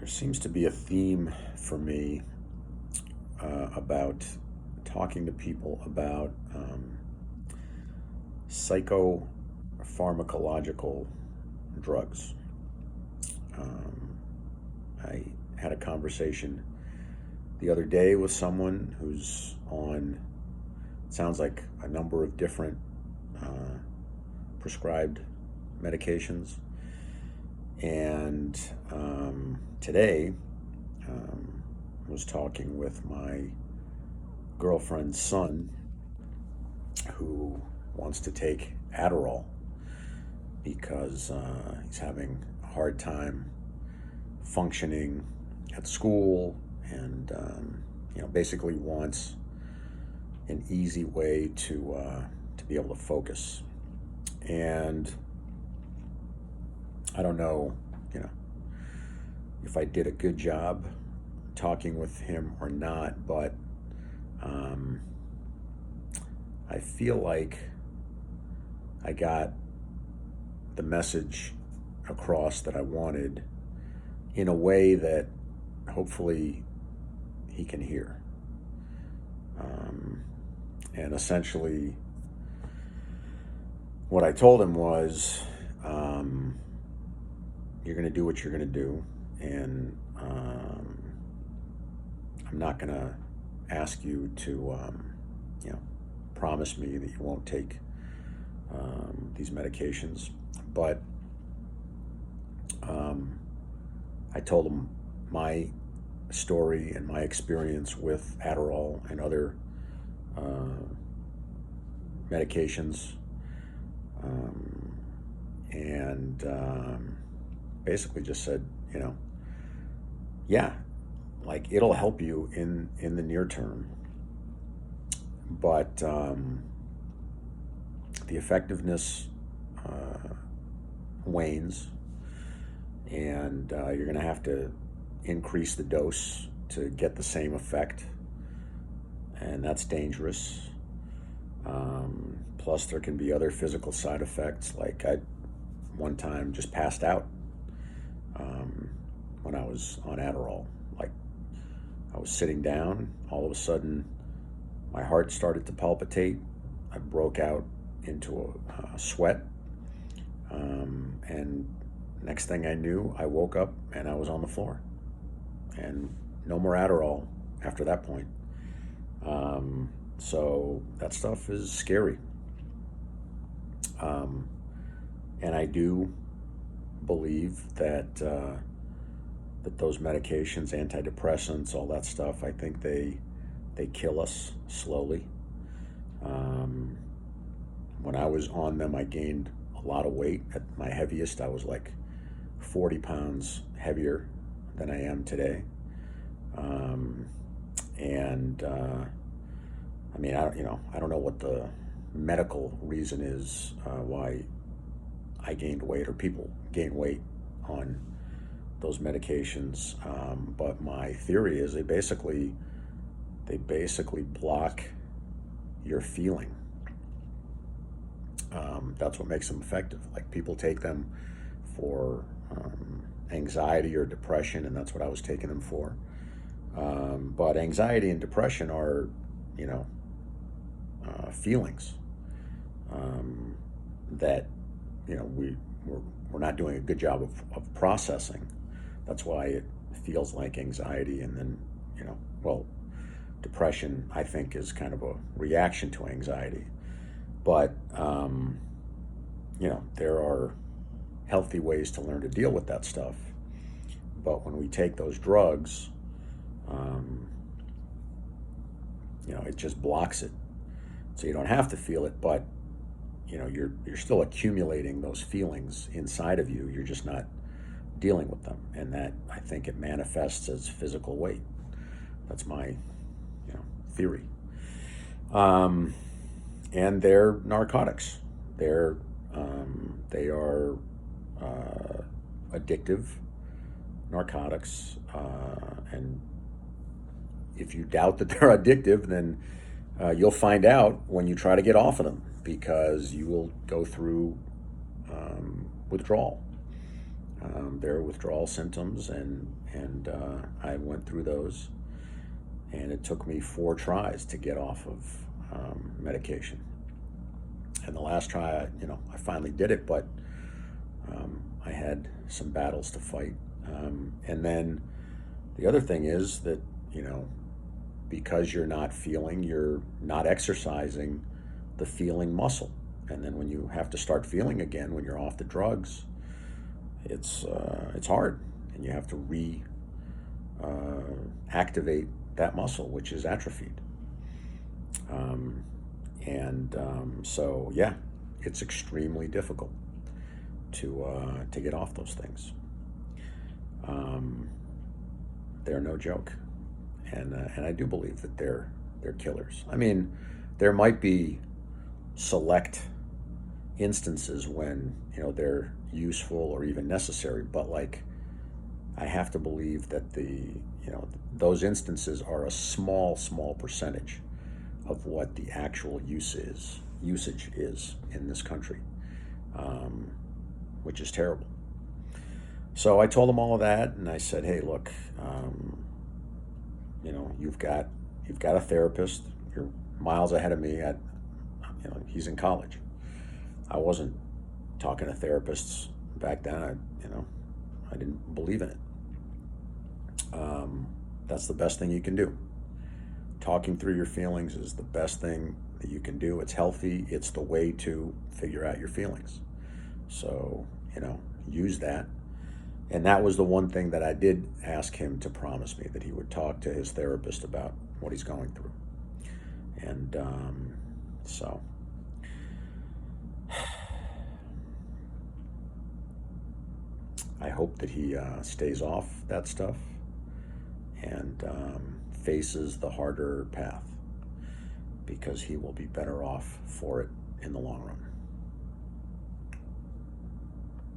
There seems to be a theme for me about talking to people about psychopharmacological drugs. Um, I had a conversation the other day with someone who's on, it sounds like a number of different uh, prescribed medications. And today, was talking with my girlfriend's son who wants to take Adderall because he's having a hard time functioning at school and basically wants an easy way to be able to focus. And I don't know, you know, if I did a good job talking with him or not, but um, I feel like I got the message across that I wanted in a way that hopefully he can hear. Um, and essentially, what I told him was, you're going to do what you're going to do, and I'm not going to ask you to, you know, promise me that you won't take these medications. But um, I told him my story and my experience with Adderall and other uh, medications, um, and basically just said, you know, yeah, like it'll help you in the near term, but the effectiveness uh, wanes, and you're going to have to increase the dose to get the same effect, and that's dangerous. Plus, there can be other physical side effects. Like I one time just passed out um, when I was on Adderall. Like I was sitting down, all of a sudden my heart started to palpitate. I broke out into a sweat, and next thing I knew, I woke up and I was on the floor, and no more Adderall after that point. So that stuff is scary. Um, and I do believe that those medications, antidepressants, all that stuff, I think they kill us slowly. Um, when I was on them, I gained a lot of weight. At my heaviest, I was like 40 pounds heavier than I am today. Um, and I mean, I don't know what the medical reason is why I gained weight or people gain weight on those medications. But my theory is they basically block your feeling. That's what makes them effective. Like people take them for anxiety or depression, and that's what I was taking them for. But anxiety and depression are, you know, feelings um, that we're not doing a good job of processing. That's why it feels like anxiety, and then well, depression I think is kind of a reaction to anxiety. But there are healthy ways to learn to deal with that stuff. But when we take those drugs, um, it just blocks it. So you don't have to feel it, but you're still accumulating those feelings inside of you. You're just not dealing with them, and that I think it manifests as physical weight. That's my theory. Um, and they're narcotics. They are addictive narcotics, and if you doubt that they're addictive, then you'll find out when you try to get off of them, because you will go through withdrawal. their withdrawal symptoms, and I went through those, and it took me 4 tries to get off of medication. And the last try, I finally did it, but I had some battles to fight. And then the other thing is that, because you're not feeling, you're not exercising the feeling muscle. And then when you have to start feeling again, when you're off the drugs, it's hard, and you have to activate that muscle, which is atrophied. So yeah, it's extremely difficult to get off those things. They're no joke, and I do believe that they're killers. I mean, there might be select instances when they're useful or even necessary, but like, I have to believe that those instances are a small percentage of what the actual usage is in this country, which is terrible. So I told him all of that, and I said, "Hey, look, you've got a therapist. You're miles ahead of me. He's in college. I wasn't talking to therapists back then. I didn't believe in it. That's the best thing you can do. Talking through your feelings is the best thing that you can do. It's healthy. It's the way to figure out your feelings. So, use that." And that was the one thing that I did ask him to promise me, that he would talk to his therapist about what he's going through. And so I hope that he stays off that stuff and faces the harder path, because he will be better off for it in the long run.